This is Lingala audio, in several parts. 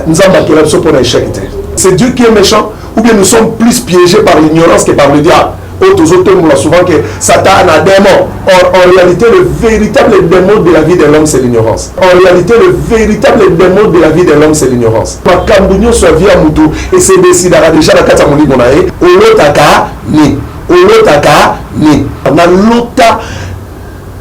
nous avons pour l'échec. C'est Dieu qui est méchant, ou bien nous sommes plus piégés par l'ignorance que par le diable. Souvent que Satan a des démons. Or, en réalité, le véritable démon de la vie de l'homme, c'est l'ignorance. En réalité, le véritable démon de la vie de l'homme, c'est l'ignorance. Makambunyo soit via Moutou et c'est décidé déjà la carte à mon libonae. Olotaka ni. Olotaka ni. Nalota.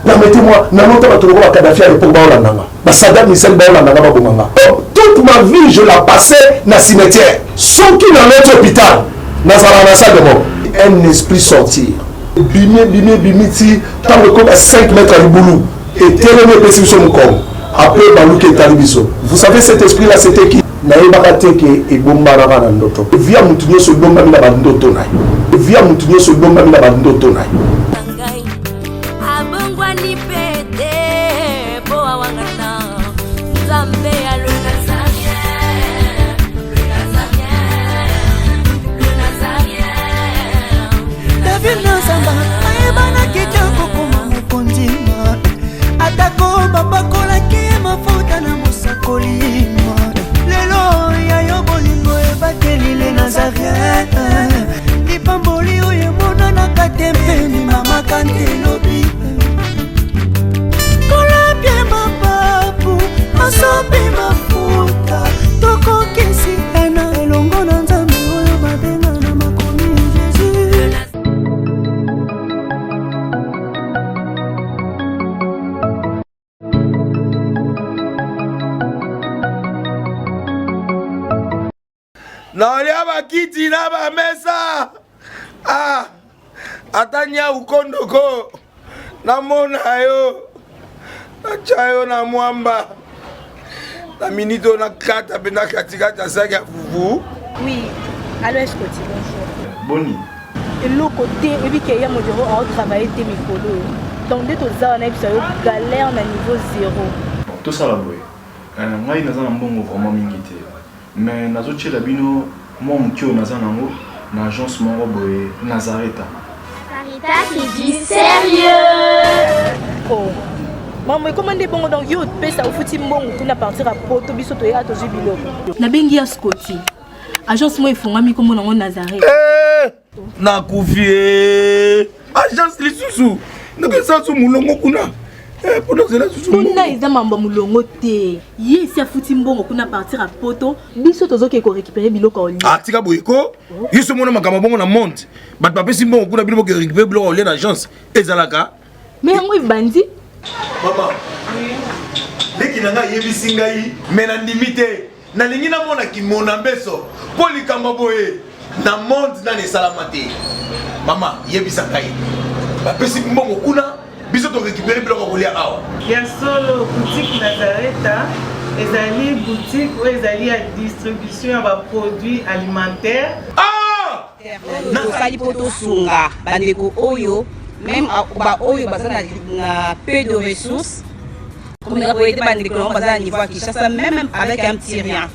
Permettez-moi, Nalota va trouver la Kadhafi à l'époque Baolananga. Saddam Hussein Baolananga Babomanga. Toute ma vie, je l'ai passé dans le cimetière. Sauf qu'il dans notre hôpital. Dans la salle de mort. Un esprit sortir. Bimiti, tant que comme 5 mètres à l'Iboulou. Et tellement de sur mon corps. Après, Balou qui est Talibiso. Vous savez, cet esprit-là, c'était qui? Naïbarateke et Bombarara Nandoto. Via Moutounio se bomba mina bandoto naï. Via Moutounio se bomba mina bandoto naï. Atako babakola ki mafuta na musakolima lelo ya yo bolingo ebakelile Nazareth lipamboli oyo mona na katembeni mama kantelobi kolapye mapapu masopi mafuta tokokisi ena elongo na nzambe oyo babenga na makomi Jésus. Naolia bakiti na ba mesa. Ah. Atanya ukondoko. Namona yo. Nachayo na mwamba. Na minito na kata bena katikata saga fufu. Oui. Allô, est-ce que tu bonjour. Boni. Et l'autre côté, et puis qu'il y a mon bureau à travailler tes micros. Donc dès que ça on a eu galère na niveau 0. Tout ça là boy. Moi il n'a pas bon vraiment mingité. Mais nazo tchela bino moi mukio naza nango na agence moko boye Nazareta. Sarita qui dit sérieux. Oh. Maman comment des bon donc yo pesa au fouti mbongo pour na partir à poto biso to ya to jubilo. Na bengi ya Scotty. Agence moi ifonga mi comme nango Nazareta. Na kufie. Agence lisusu. Ndeke sansu mulongo kuna. Pour nous là susu. Kuna eza mamba mulongo te. Yesi afuti mbongo kuna partir à poto biso tozo ke ko récupérer biloko oli. Ah tika boyeko. Yeso mona makamba bongo na monte. Bat pape si mbongo kuna biloko ke récupérer biloko oli na agence. Ezalaka. Mais yango bandi. Maman. Leki nanga yebisi ngai mena ndimite. Na lingi na mona ki mona mbeso. Poli kamba boye. Na monte na ne salamate. Mama yebisa ngai. Pape si mbongo kuna biso to récupérer biloko kolia awa. Ya solo boutique Nazareta, ezali boutique où ezali à distribution de produits alimentaires. Ah! Nakosali poto sunga bandeko oyo même ba oyo bazana na peu de ressources. Comme la boyede bandeko on bazana niveau à Kinshasa même avec un petit rien.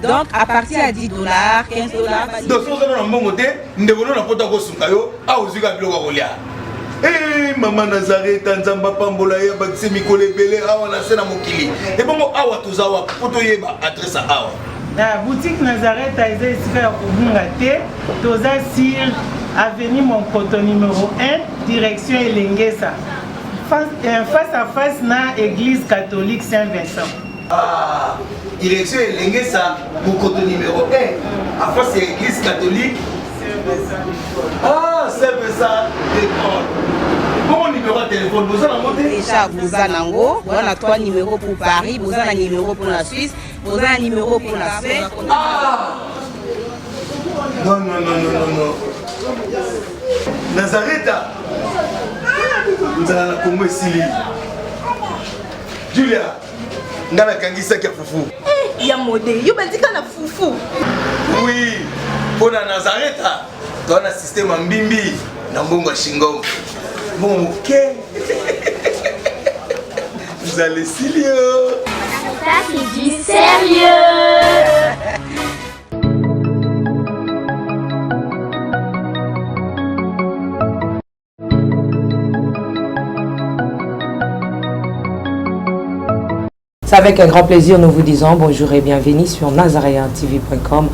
Donc à partir à 10 $, 15 $. Donc so na mbongo te ndebono na poto ko sunga yo a ozuka biloko kolia. Eh maman Nazareta nzamba pambola ya bakise mikole belé awa na sena mokili. Et bongo awa tozawa poto yeba adresse awa. La boutique Nazareta est ici à Obungate, toza sur avenue Monkoto numéro 1, direction Elengesa. Face à face na église catholique Saint-Vincent. Ah, direction Elengesa, Monkoto numéro 1, à face à l'église catholique Saint-Vincent. Ah, Saint-Vincent d'école. Bon numéro de téléphone, vous en avez déjà vous en avez, vous avez 3 numéros pour Paris, vous avez un numéro pour la Suisse, vous avez un numéro pour la Suède. Ah! Non, non, non, non, non, non. Nazareta. Vous allez la Congo ici. Julia, ngana kangisa kia fufu. Eh, ya modé, yo bandika na fufu. Oui, pour la Nazareta, tu as un système en bimbi, dans Bongo Shingo. Bon, ok. Vous allez sérieux. Sarita qui dit sérieux. C'est avec un grand plaisir nous vous disons bonjour et bienvenue sur nazaréentv.com.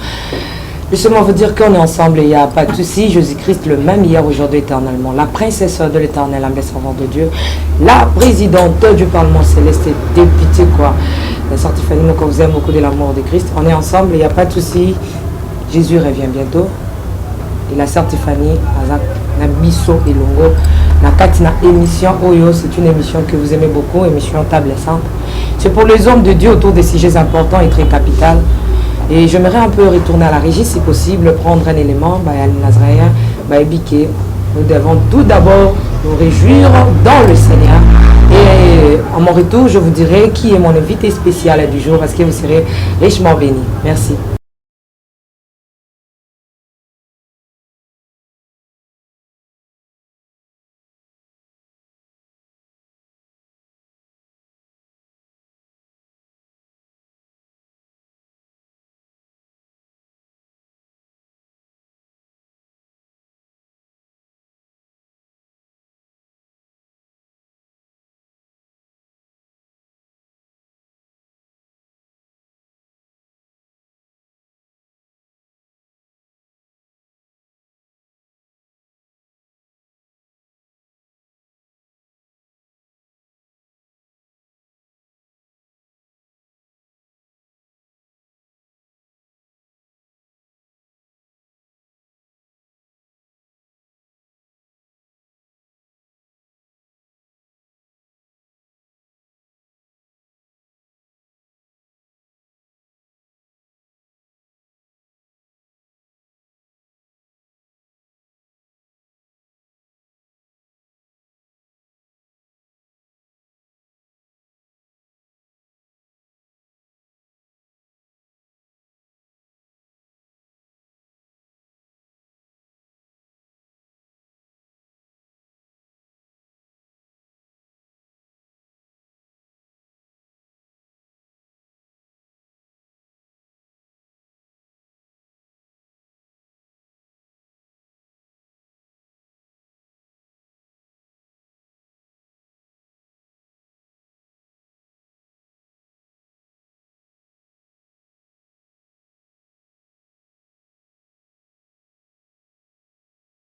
Je seulement vous dire qu'on est ensemble et il n'y a pas de souci. Jésus-Christ le même hier, aujourd'hui, éternellement. La princesse de l'éternel, la servante de Dieu, la présidente du Parlement céleste et députée quoi. La sortie famille, qu'on vous aime beaucoup de l'amour de Christ. On est ensemble, il n'y a pas de souci. Jésus revient bientôt. Et la sortie famille, na biso et longo. La Katina émission Oyo, c'est une émission que vous aimez beaucoup, émission table simple. C'est pour les hommes de Dieu autour des sujets importants et très capitaux. Et j'aimerais un peu retourner à la régie si possible, prendre un élément, Nazaréen, Biké. Nous devons tout d'abord nous réjouir dans le Seigneur. Et à mon retour, je vous dirai qui est mon invité spécial du jour parce que vous serez richement bénis. Merci.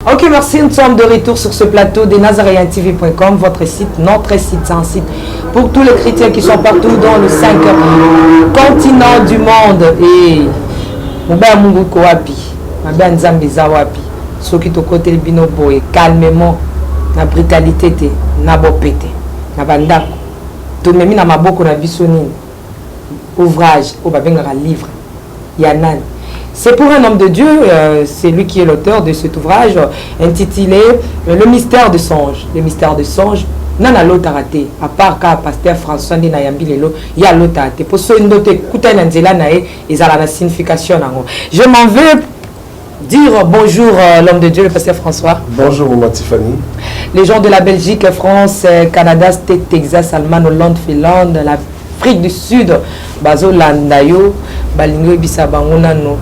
Ok, merci. Nous sommes de retour sur ce plateau de nazaréentv.com, votre site, notre site, c'est un site pour tous les chrétiens qui sont partout dans les 5 continents du monde. Et Mouba Mungu Koapi, Mouba Nzambi Zawapi, ceux qui te côté le binobo et calmement, na brutalité, na bopete, na bandako, tout le monde na maboko na bisoni, ouvrage, ou babengara livre, yanan. C'est pour un homme de Dieu, c'est lui qui est l'auteur de cet ouvrage intitulé Le mystère de songe. Le mystère de songe, nana l'autre raté, à part qu'à pasteur François Ndi Nayambi Lelo, il y a l'autre raté. Pour ceux qui ont écouté Nanzela Nae, ils ont la signification. Je m'en vais dire bonjour l'homme de Dieu, le pasteur François. Bonjour Maman Tiffany. Les gens de la Belgique, France, Canada, State, Texas, Allemagne, Hollande, Finlande, l'Afrique du Sud, Bazo Landayo, Balingo Bisabangunano.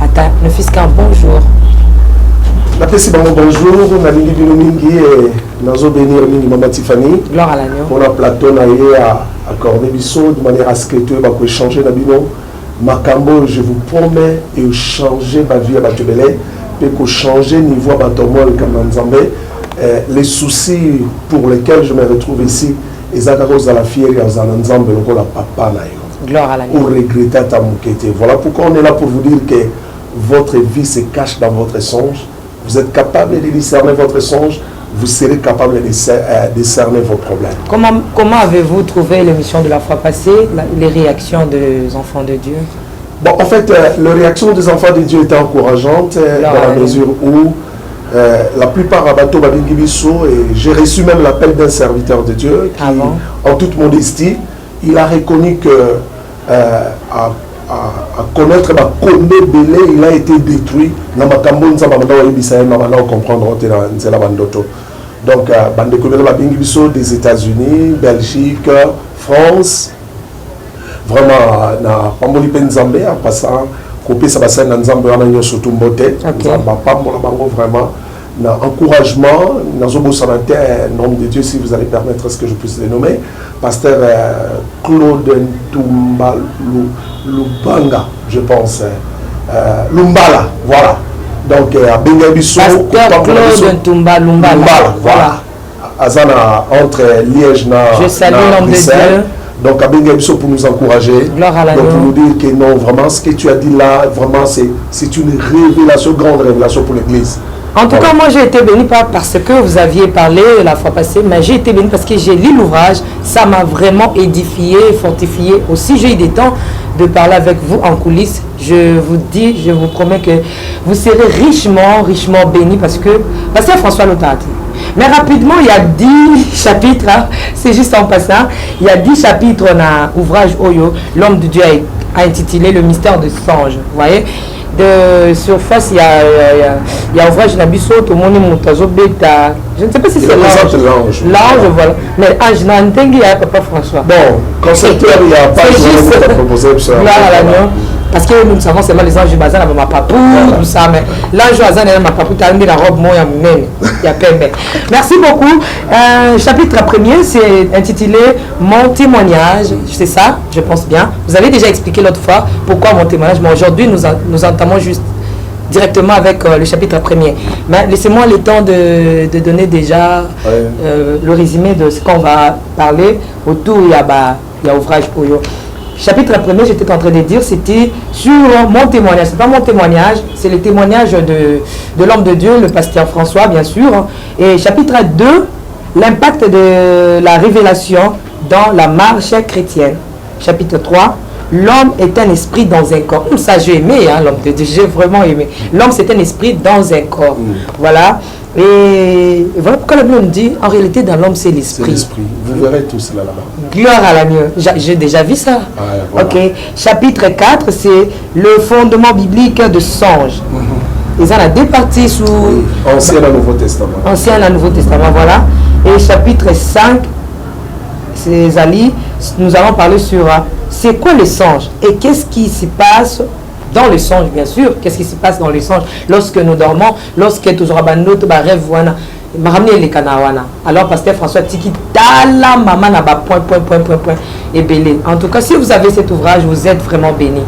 Attends, le fils qu'un bonjour. La paix, bonjour. On a mis du mingi et nous bénir mingi Maman Tiffany. Gloire à l'agneau. On a plateau à accorder biso de manière à ce que tu vas changer d'abino. Makambo, je vous promets et changer ma vie à Batubele et que changer niveau à Batomol comme Nzambe. Les soucis pour lesquels je me retrouve ici, ils ont à la fière et à Nzambe le la papa naïo. Gloire à l'agneau. Pour regretter ta moukete. Voilà pourquoi on est là pour vous dire que votre vie se cache dans votre songe. Vous êtes capable de discerner votre songe, vous serez capable de discerner vos problèmes. Comment avez-vous trouvé l'émission de la fois passée, les réactions des enfants de Dieu? Bon, en fait, les réactions des enfants de Dieu étaient encourageantes dans la mesure où la plupart à Bateau Babingibiso, et j'ai reçu même l'appel d'un serviteur de Dieu qui, en toute modestie, il a reconnu que à connaître ma Condé Belé, il a été détruit. Donc, des États-Unis, Belgique, France, vraiment, na Pamboli Penzambe, en passant, copier sa bassin dans Nzambe, on a surtout beauté, vraiment. encouragement, dans un beau sabatin, nom de Dieu, si vous allez permettre ce que je puisse le nommer, pasteur Claude Ntumba Lubanga, je pense, Lumbala, voilà. Donc, à Bengabiso, pasteur Claude Ntumba Lumbala, voilà. Azana entre Liège je salue l'homme de Dieu. Donc, à Bengabiso pour nous encourager. Gloire à donc, pour nous dire que non, vraiment, ce que tu as dit là, vraiment, c'est une révélation, grande révélation pour l'Église. En tout cas, moi j'ai été béni pas parce que vous aviez parlé la fois passée, mais j'ai été béni parce que j'ai lu l'ouvrage. Ça m'a vraiment édifié, fortifié. Aussi, j'ai eu des temps de parler avec vous en coulisses. Je vous dis, je vous promets que vous serez richement bénis parce que Pasteur François Lotat. Mais rapidement, il y a 10 chapitres, hein, c'est juste en passant. Il y a 10 chapitres dans l'ouvrage Oyo. L'homme de Dieu a intitulé Le mystère de Songe. Vous voyez? De surface, il y a ouvrage Nabiso, tout le monde est je ne sais pas si c'est l'ange. L'ange, voilà. Mais ange, il y a Papa François. Bon, concepteur, il n'y a pas de proposé. Parce que nous savons seulement les anges du bazar avec ma papou, tout ça, mais l'ange du bazar, ma papou, tu as mis la robe, moi, il y a peine. Merci beaucoup. Chapitre premier, c'est intitulé Mon témoignage. C'est ça, je pense bien. Vous avez déjà expliqué l'autre fois pourquoi mon témoignage, mais aujourd'hui, nous entamons juste directement avec le chapitre premier. Mais laissez-moi le temps de donner déjà le résumé de ce qu'on va parler. Autour, il y a ouvrage pour vous. Chapitre 1er, j'étais en train de dire, c'était sur mon témoignage. C'est pas mon témoignage, c'est le témoignage de l'homme de Dieu, le pasteur François, bien sûr. Et chapitre 2, l'impact de la révélation dans la marche chrétienne. Chapitre 3, l'homme est un esprit dans un corps. Ça, j'ai aimé, hein, l'homme de Dieu, j'ai vraiment aimé. L'homme, c'est un esprit dans un corps. Voilà. Et voilà pourquoi la Bible nous dit, en réalité, dans l'homme, c'est l'esprit. C'est l'esprit. Vous verrez tout cela là-bas. Gloire à la mieux. J'ai déjà vu ça. Voilà. Ok. Chapitre 4, c'est le fondement biblique de songe. Ils en ont deux parties sous... Ancien et Nouveau Testament. Ancien et Nouveau Testament, voilà. Et chapitre 5, c'est Ali, nous allons parler sur c'est quoi le songe et qu'est-ce qui se passe dans le songe, bien sûr. Qu'est-ce qui se passe dans le songe lorsque nous dormons, lorsque toujours notre rêve, voilà. Alors, pasteur François Tiki, Tala, maman, n'a pas point, et belé. En tout cas, si vous avez cet ouvrage, vous êtes vraiment béni.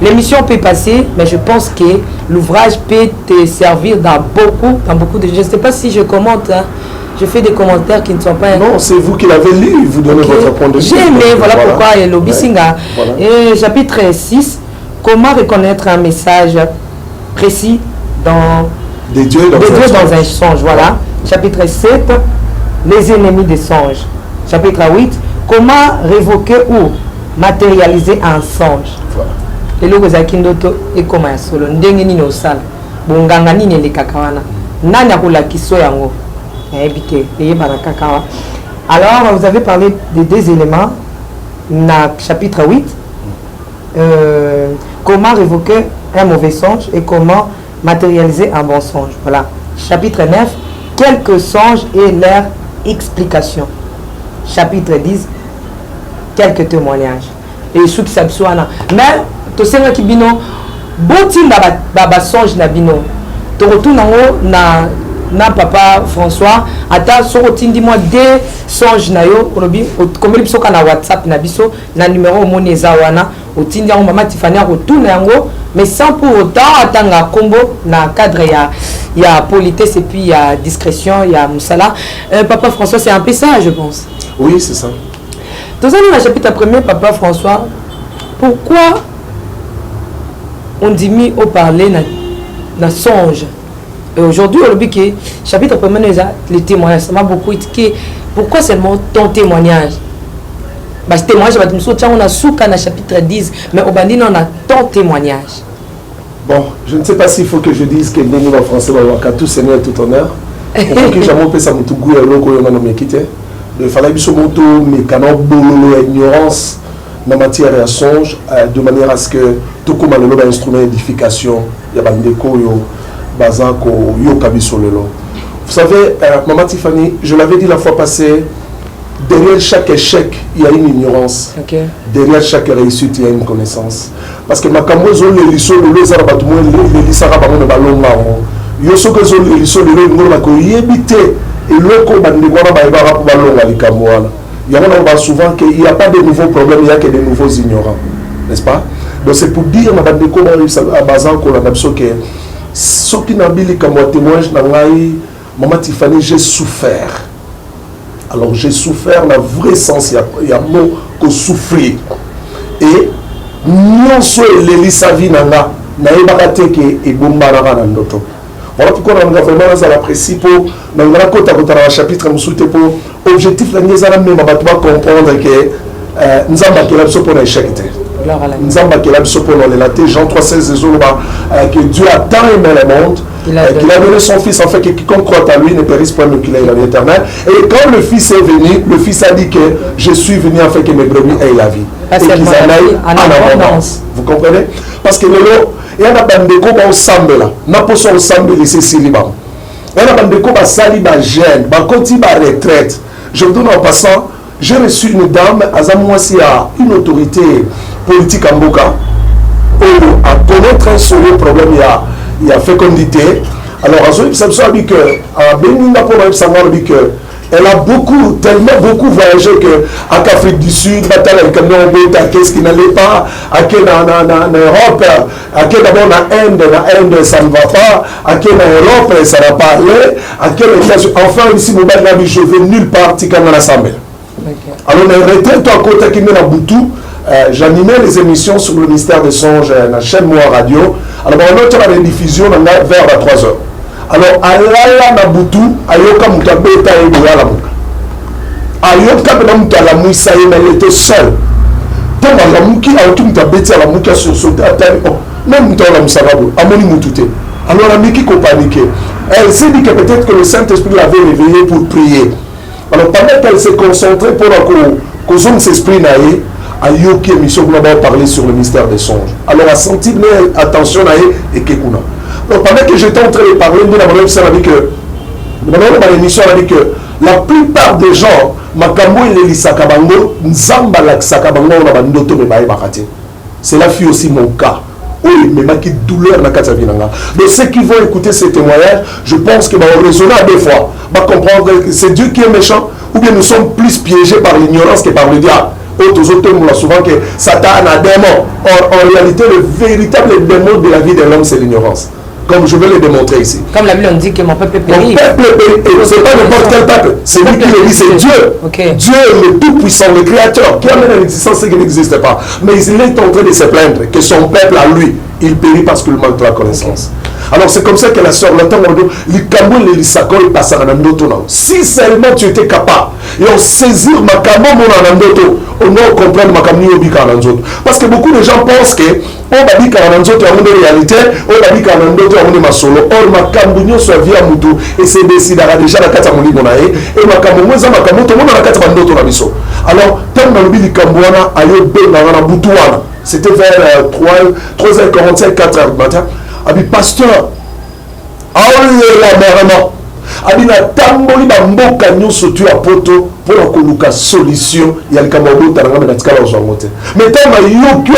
L'émission peut passer, mais je pense que l'ouvrage peut te servir dans beaucoup de... Je ne sais pas si je commente, hein. Je fais des commentaires qui ne sont pas... Non, c'est vous qui l'avez lu, vous donnez votre point de vue. J'ai aimé, voilà pourquoi il y a l'Obisinga. Et chapitre 6, comment reconnaître un message précis dans... Des dieux dans un songe, voilà. Chapitre 7, les ennemis des songes. Chapitre 8, comment révoquer ou matérialiser un songe. Et là, vous avez et comment solo ndenge nini osala bonganga nini le kakawana nani akola kiso yango ebité et kakawa. Alors vous avez parlé des deux éléments na chapitre 8, comment révoquer un mauvais songe et comment matérialiser un bon songe. Voilà. Chapitre 9, quelques songes et leur explication. Chapitre 10, quelques témoignages. Et ceux qui savent soit mais to senga kibino botinda ba songe na bino to retourne na papa François ata so rotindi moi des songes na yo olobi comme biso kana WhatsApp na biso na numéro moni eza wana otindi yango mama Tiffany retourne yango mais sans pour autant atanga combo na cadre ya politesse et puis il y a discrétion, il y a musala. Papa François, c'est un peu ça, je pense. Oui, c'est ça. Dans un chapitre premier, Papa François, pourquoi on dit mis au parler na songe? Et aujourd'hui, on dit que chapitre premier, les témoignages, ça m'a beaucoup étiqué. Pourquoi seulement ton témoignage? Bah, ce témoignage, on a souka na chapitre 10, mais au bandit, on a ton témoignage. Bon, je ne sais pas s'il faut que je dise que les mots en français, tout Seigneur, tout honneur. Il faut que j'aime ça me tout goût et l'eau qu'on a quitté. Il fallait que je monte mes canaux bololo ignorance en matière de songe, de manière à ce que tout comme le instrument d'édification, il y a des déco yo bazako yo kabiso lelo. Vous savez, Maman Tiffany, je l'avais dit la fois passée, derrière chaque échec, il y a une ignorance. Okay. Derrière chaque réussite, il y a une connaissance. Parce que ma camozo, les lissons, les arabatoumo, les lissarabamono, yo soki ezoleliso lelo lingo na koyebi te eloko bandeko wana bayebaka mpo balonga likambo wana yango na ba souvent que il y a pas de nouveaux problèmes, il y a que de nouveaux ignorants, n'est-ce pas? Donc c'est pour dire na bandeko ba bazan ko na biso que soki na bili comme témoignage na ngai maman Tiffany j'ai souffert. Alors j'ai souffert le vrai sens il y a mot que souffrir et nyonso elelisa vie na nga nayebaka te ke ebombanaka na ndoto. Voilà pourquoi on a vraiment la principe dans la côte à chapitre pour objectif la niezana même à comprendre que nous avons bakela biso pour l'échec. Nous avons bakela biso pour l'élaté Jean 3,16 que Dieu a tant aimé le monde qu'il a donné son fils en fait que quiconque croit à lui ne périsse point mais qu'il ait la vie éternelle. Et quand le fils est venu, le fils a dit que je suis venu afin que mes brebis aient la vie et qu'ils en aillent en abondance. Vous comprenez? Parce que il y a des bandeko ba osambela na poso osambela c'est célibat. Il y a des bandeko ba sali ba jeune ba koti ba retraite. Je vous donne en passant, j'ai reçu une dame azamwasi a une autorité politique en Boka à connaître un seul problème il y a fécondité. Alors azoï ça me dit que à Beninga pour savoir dit que elle a tellement beaucoup voyagé qu'en Afrique du Sud, qu'est-ce qui n'allait pas, en Europe, d'abord en Inde, ça ne va pas, en Europe, ça n'a pas allé, enfin ici, je vais nulle part, quand on assemble. Alors, on est retraité à côté qui mène à Boutou, j'animais les émissions sur le mystère des songes, la chaîne Moi Radio. Alors, on a une diffusion vers 3 heures. Alors, alala na butu ayoka mutabeta eboya la muka. Ayoka na mutala muisa yema il était seul. Tant la muki ayoka mutabeta la muka sur son atari. Oh, même mutala musababu amoni mutute. Alors la miki ko paniqué. Elle s'est dit que peut-être que le Saint-Esprit l'avait réveillé pour prier. Alors pendant qu'elle s'est concentrée pour que son esprit naïe ayoki émission pour parler sur le mystère des songes. Alors a senti attention naïe et kekuna. Donc, pendant que j'étais en train de parler, nous avons dit que dans l'émission, on a dit que la plupart des gens, c'est la fille aussi mon cas. Oui, mais ma douleur na kata vinanga. Donc ceux qui vont écouter ces témoignages, je pense que va raisonner des fois, va comprendre que c'est Dieu qui est méchant, ou bien nous sommes plus piégés par l'ignorance que par le diable. Autres auteurs nous l'ont souvent que Satan a des démons. Or, en réalité, le véritable démon de la vie de l'homme, c'est l'ignorance. Comme je vais le démontrer ici. Comme la Bible on dit que mon peuple périt. Mon peuple périt. Et ce n'est pas n'importe quel peuple. C'est lui qui le dit, c'est Dieu. Okay. Dieu est le tout-puissant, le créateur, qui amène à l'existence ce qui n'existe pas. Mais il est en train de se plaindre que son peuple, à lui, il périt parce qu'il manque de la connaissance. Okay. Alors c'est comme ça que la sœur, le temps si seulement tu étais capable de saisir ma on doit comprendre ma parce que beaucoup de gens pensent que on va dire qu'il y a une réalité, on va dire qu'il y a une solo. Or ma cambugno soit via mutu et c'est décidé déjà la carte à mon libonae et ma cambugno za ma cambugno tout le monde a la carte à mon biso. Alors tant dans le bili cambouana ayo ben na butuana. C'était vers 3h45 4h du matin. Abi pasteur la mère abina tamboli ba mboka nyonso tu a poto pour koluka solution ya likambo taranga na tikala ozwangote mais tellement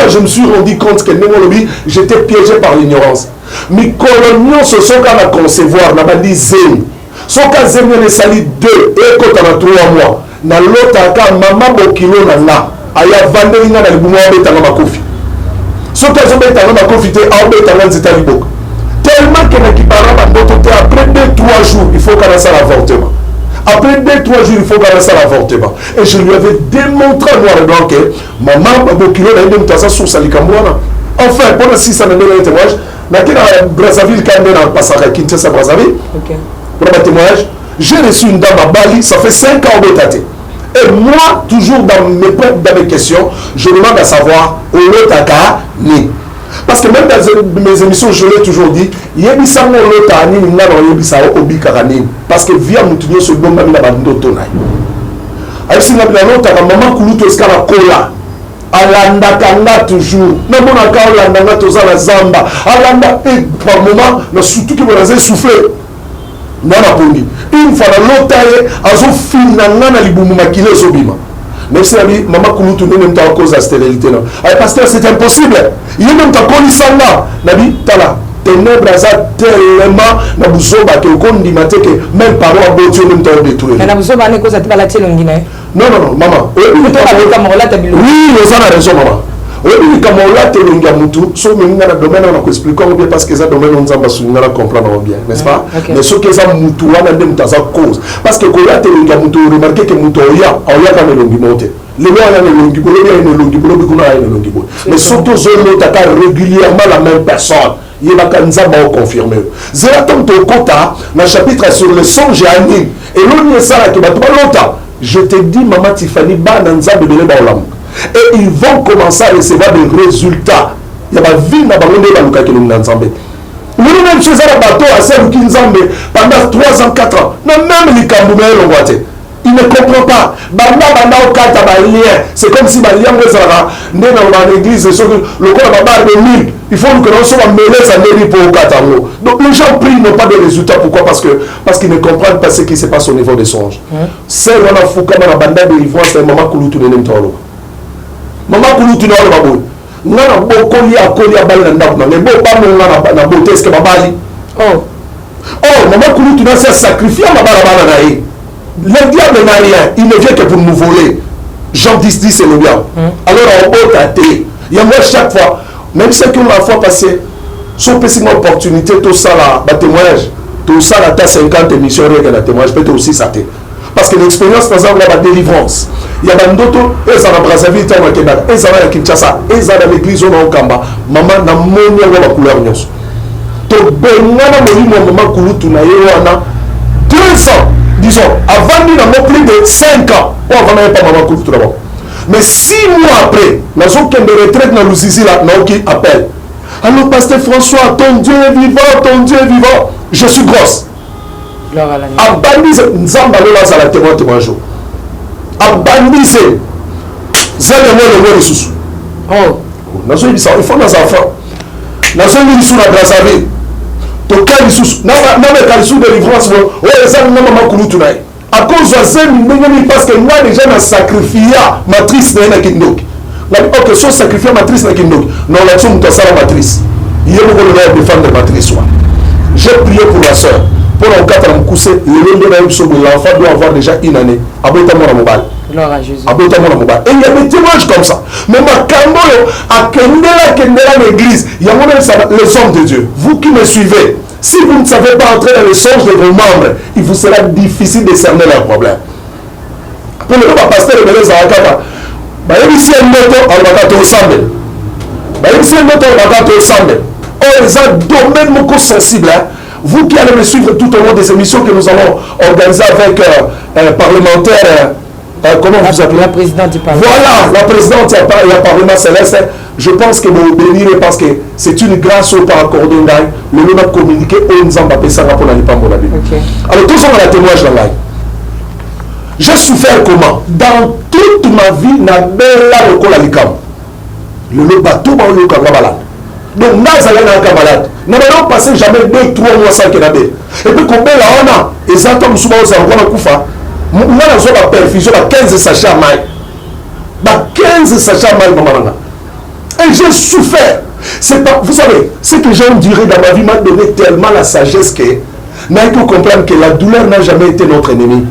je me suis rendu compte que nemolobi j'étais piégé par l'ignorance mi colonio se sont à concevoir na bandi zemi soka zemi ne sali 2 et kota na 3 mois na lota ka mama bokilo na nga aya vandelinga na libumo betanga makofi soka zo betanga makofi te a betanga nzita liboka tellement que après 2-3 jours, il faut qu'on fasse l'avortement. Après 2-3 jours, il faut qu'on fasse l'avortement. Et je lui avais démontré à noir et blanc que maman, Bokilo, n'a pas de sur Salikambouana. Enfin, pendant 6 ans, on a témoignage. Maintenant, à Brazzaville, quand on a passé à Kinshasa, Brazzaville, pour le témoignage, j'ai reçu une dame à Bali, ça fait 5 ans au Bétaté. Et moi, toujours dans mes questions, je demande à savoir où est Taka ni. Parce que même dans mes émissions, je l'ai toujours dit, parce que via Moutinho se bombe la bande tonai. Avec ce maman Koulouto Escala Kola, Alanda Kanga toujours, même on a quand Alanda Toza la Zamba, Alanda et par moment, surtout que vous avez soufflé. Non, une fois l'autre, azo finanga na libumu makile zobima. Même si maman Kouloutou n'est même pas à cause de la stérilité. Pasteur, c'est impossible. Il est même pas connu ça là. Nabi, tala, tes ténèbres tellement na buzoba que okondima te que même parole aboti même temps détruire. Na buzoba ne koza te bala ti longine. Non, maman. Oui, vous avez raison, maman. Oui, comme on l'a télonga mutu, so menga na domaine on a expliqué bien parce que ça domaine on s'en va souvenir comprendre bien, n'est-ce pas? Mais ce que ça mutu wana ndem taza cause parce que quand on l'a télonga mutu remarquez que mutu oya quand melongi monte. Le loi na melongi bolo bien melongi bolo bikuna na melongi bolo. Mais surtout zone taka régulièrement la même personne. Yebaka nzamba o confirmer. Zeratom to kota na chapitre sur le songe et anime. Et l'on y sala ki bato lota. Je te dis maman Tiffany ba na nzambe bele ba olam. Et ils vont commencer à recevoir des résultats. Il y a ma vie na bango ba luka kelo na nzambe. Nous même chose à bateau à celle qui nzambe pendant 3 ans 4 ans. Non même les kambu me longwate. Il ne comprend pas. C'est comme si l'église, le corps de 1000. Il faut que nous soyons mêlés à l'église pour 4 ans. Donc les gens prient, n'ont pas de résultats. Pourquoi? Parce qu'ils ne comprennent pas ce qui se passe au niveau des songes. C'est on a fou comme la bande de délivrance, c'est maman Kouloutou de Nemtolo. Maman Kouloutou de Nemtolo. Nous avons beaucoup de maman Kouloutou n'a pas sacrifié ma barabara. Le diable n'a rien, il ne vient que pour nous voler. Jean 10, c'est le diable. Alors on peut tâter. Il y a moi chaque fois, même si on a fois passé, son pessime opportunité, tout ça là, témoignage, tout ça là, t'as 50 émissions, rien que témoignage, peut-être aussi ça t'est. Parce que l'expérience, par exemple, la délivrance. Il y a d'autres, ils sont à Brazzaville, ils sont à Kinshasa, ils sont à l'église, ils sont au Kamba. Maman n'a pas de couleur. Tu as maman Kouloutou na yewana 200. Disons, avant nous avons plus de 5 ans, on va même pas maman Kouloutou d'abord. Mais 6 mois après, nous avons qu'un de retraite dans le Zizi là, nous qui appelle. Alors, pasteur François, ton Dieu est vivant, ton Dieu est vivant. Je suis grosse. Abandise, Nzamba là, la témoignage. Abandise, Zalemo le mot de sous. Oh, nous avons dit ça, il faut nos enfants. Nous avons dit sous la Brazzaville. Toka lisusu na kalisu de délivrance o eza na mama Kouloutou na à cause de ça parce que moi déjà na sacrifié matrice na kindoki na OK so sacrifier matrice na kindoki non la tsomu to sala matrice yebo ko le défendre matrice wa j'ai prié pour la sœur pour en quatre mukuse le na biso l'enfant doit avoir déjà une année abota mona mobile. Gloire à Jésus. Et il y a des témoignages comme ça. Mais ma cambo à Kendela l'église, il y a les hommes de Dieu. Vous qui me suivez, si vous ne savez pas entrer dans les songes de vos membres, il vous sera difficile de cerner leurs problèmes. Pour le pasteur de Beleza Akaba, il y a ici un moto en bagato ensemble. Il y a ici un moto en bagato ensemble. Oh, ils ont un domaine beaucoup sensible. Vous qui allez me suivre tout au long des émissions que nous allons organiser avec parlementaires. Comment vous appelez? La présidente du Parlement. Voilà, la présidente du Parlement céleste. Je pense que vous bénirez parce que c'est une grâce au par accordé. Le nom a communiqué au Nzamba ça pour la Lipambo la Bible. Alors, tous on a la témoignage dans l'ail. J'ai souffert comment? Dans toute ma vie, na bella le kola likam. Le bateau ba yo kanga balade. Donc, nazala na kanga balade. Nous n'allons passer jamais 2-3 mois sans qu'il y ait. Et puis, combien là on a? Et ça tombe souvent au Sargon à Koufa. Nous avons la perfusion à 15 sachets à maille. 15 sachets à maille, maman. Et j'ai souffert. C'est pas, vous savez, ce que j'ai enduré dans ma vie m'a donné tellement la sagesse que n'a pu comprendre que la douleur n'a jamais été notre ennemi.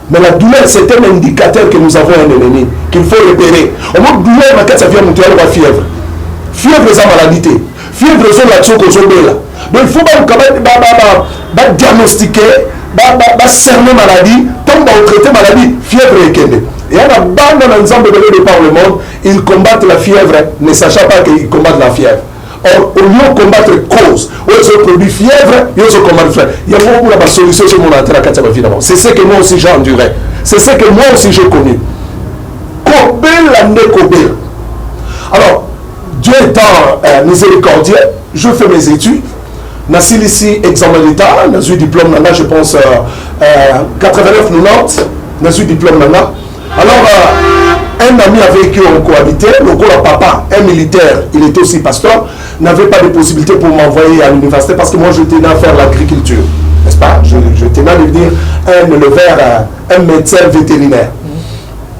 Mais la douleur, c'est un indicateur que nous avons un ennemi, qu'il faut repérer. Au moins, douleur, ça vient monter à la fièvre. Fièvre, c'est la maladie. Fièvre, c'est la tchouk aux là. Donc, il faut diagnostiquer, cerner maladie, tombe à traiter maladie, fièvre et kende. Et on a bande dans l'ensemble de par le monde, ils combattent la fièvre, ne sachant pas qu'ils combattent la fièvre. Or, au lieu de combattre cause, ils ont produit fièvre, ils ont combattu fièvre. Il y a beaucoup de solutions sur mon entrée à Katsaba, évidemment. C'est ce que moi aussi j'ai enduré. C'est ce que moi aussi j'ai connu. Kobel. Alors, Dieu étant miséricordieux, je fais mes études. Nassi ici, examen d'État, j'ai eu diplôme, je pense, 89-90, j'ai eu diplôme. Alors, un ami avec qui on cohabitait, le papa, un militaire, il était aussi pasteur, n'avait pas de possibilité pour m'envoyer à l'université parce que moi je tenais à faire l'agriculture, n'est-ce pas? Je tenais à devenir un éleveur, un médecin vétérinaire.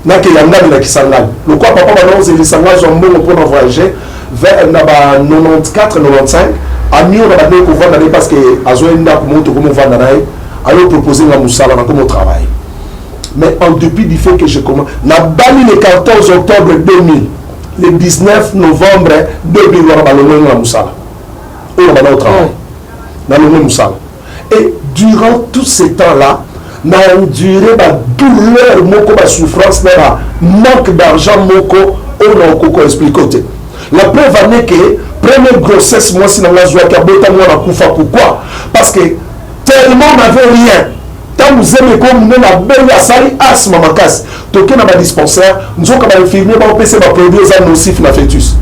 Le quoi papa m'a dit que les sanglages ont bon pour voyager vers 94-95. ami on a bandé ko vendre parce que azoenda ko moto comme vendre nae alors proposer la musala na comme travail. Mais en dépit du fait que je commence na bali le 14 octobre 2000 le 19 novembre 2000 on a ballonné la musala. On a ballonné au travail. Dans le musala. Et durant tout ce temps-là, n'a enduré ma douleur, ma souffrance, ma manque d'argent, on a encore expliqué. La preuve en est que première grossesse, moi, si on a joué à Kabota, moi, on a couffé. Pourquoi? Parce que tellement on n'avait rien. Tant vous aimez comme nous, on a bien sali asthme, ma casse. Toqué dans ma dispensaire, nous avons infirmier, on peut se produire aux nocifs, na fœtus.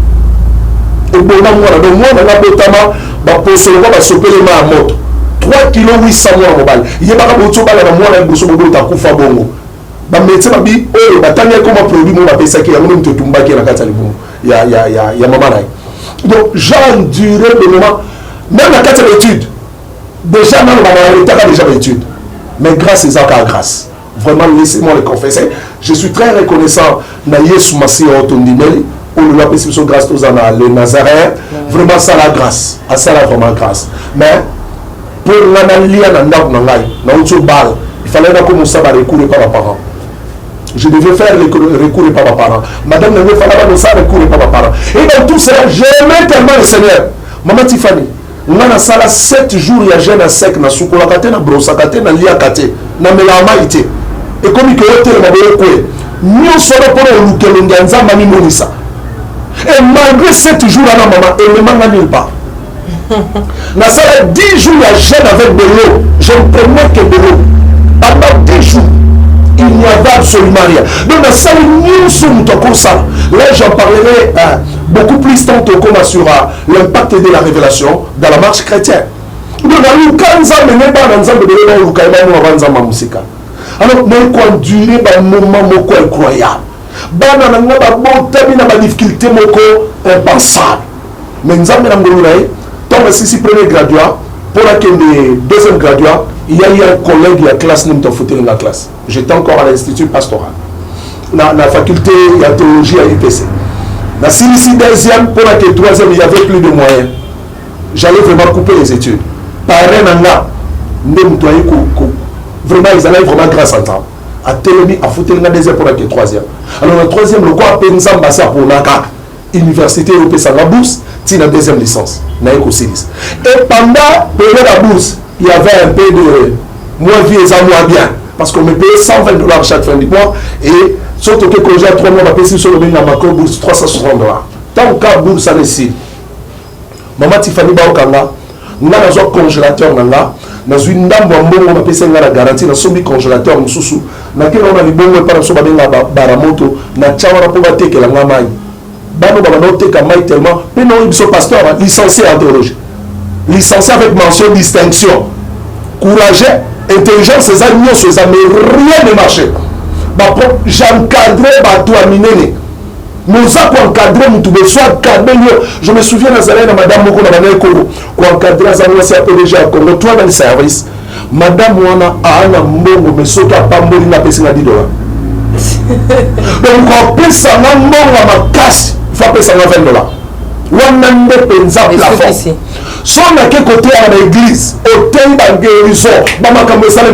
Et bon, moi, on a notamment, pour se voir, choper les mains à moto. 3 kg 800 mois mobile. Il y a pas de choses à la moine et bosso bobo takufa bongo. Ba médecin ba bi oh ba tanya comme produit mo ba pesa ki yango mto tumba ki na kata libu. Ya mama na. Donc j'ai enduré le moment même la carte d'étude. Déjà même on a déjà l'étude. Mais grâce à ça grâce. Vraiment laissez-moi le confesser. Je suis très reconnaissant na Yesu Masi Otondimeli. On lui a payé grâce aux ana le Nazaréen. Vraiment ça la grâce. À ça la vraiment grâce. Mais pour l'analyser, il fallait commencer à recourir par mes parents. Je devais faire recourir par mes parents. Madame ne me fallait pas recourir par mes parents. Et dans tout cela, j'aimais tellement le Seigneur. Maman Tiffany, on a 7 jours, il y a jeune à sec, na soukola kate, na brosa kate, na lia kate, na melama ite. Et comme il y a un peu de nous sommes pour le Lukelonganza, Mami Monissa. Et malgré 7 jours, maman, elle ne m'a nulle part. Dans ces 10 jours, il y a jeune avec de l'eau. Je ne prenais que de l'eau. Pendant 10 jours, il n'y avait absolument rien. Donc, dans ces là, j'en parlerai beaucoup plus tantôt comme sur l'impact de la révélation dans la marche chrétienne. Donc, alors, mais quoi durer un moment incroyable. Une difficulté impensable. Mais nous avons donc, si premier graduat, pour la deuxième graduat, il y a eu un collègue de la classe, qui m'a foutu dans la classe. J'étais encore à l'institut pastoral. Dans la faculté de théologie à l'IPC. Dans la deuxième, pour la troisième, il n'y avait plus de moyens. J'allais vraiment couper les études. Par vraiment, ils allaient vraiment grâce à temps. À Télémi, à foutre la deuxième pour la troisième. Alors, la troisième, le quoi, à pour la université européenne, la bourse. C'est la deuxième licence. Et pendant la bourse, il y avait un peu de moins vie et moins bien. Parce qu'on me payait $120 chaque fin du mois. Et surtout que quand j'ai 3 mois, je paye sur le menu de ma bourse $360. Tant que bourse, ça décide. Maman Tiffany Baokanga, nous avons un congélateur. Nous avons une dame qui a la garantie. Nous avons un congélateur. Nous avons un bon par baramoto. Nous avons un bano babanote kamai tellement mais non ils sont pasteurs licenciés en théologie licenciés avec mention distinction courageux intelligent ces amis ces amis rien ne marchait bah j'encadrais bateau à minene nous avons encadré nous tous soit cadré je me souviens dans madame moko na bana ko encadrer ça moi c'est PDG à Congo toi dans le service madame wana ana mbongo mais soto apamboli na pesa $10 donc on peut ça na mbongo ma casse il faut payer $20. On a un plafond. Si on a quel côté à l'église, au thème de guérison,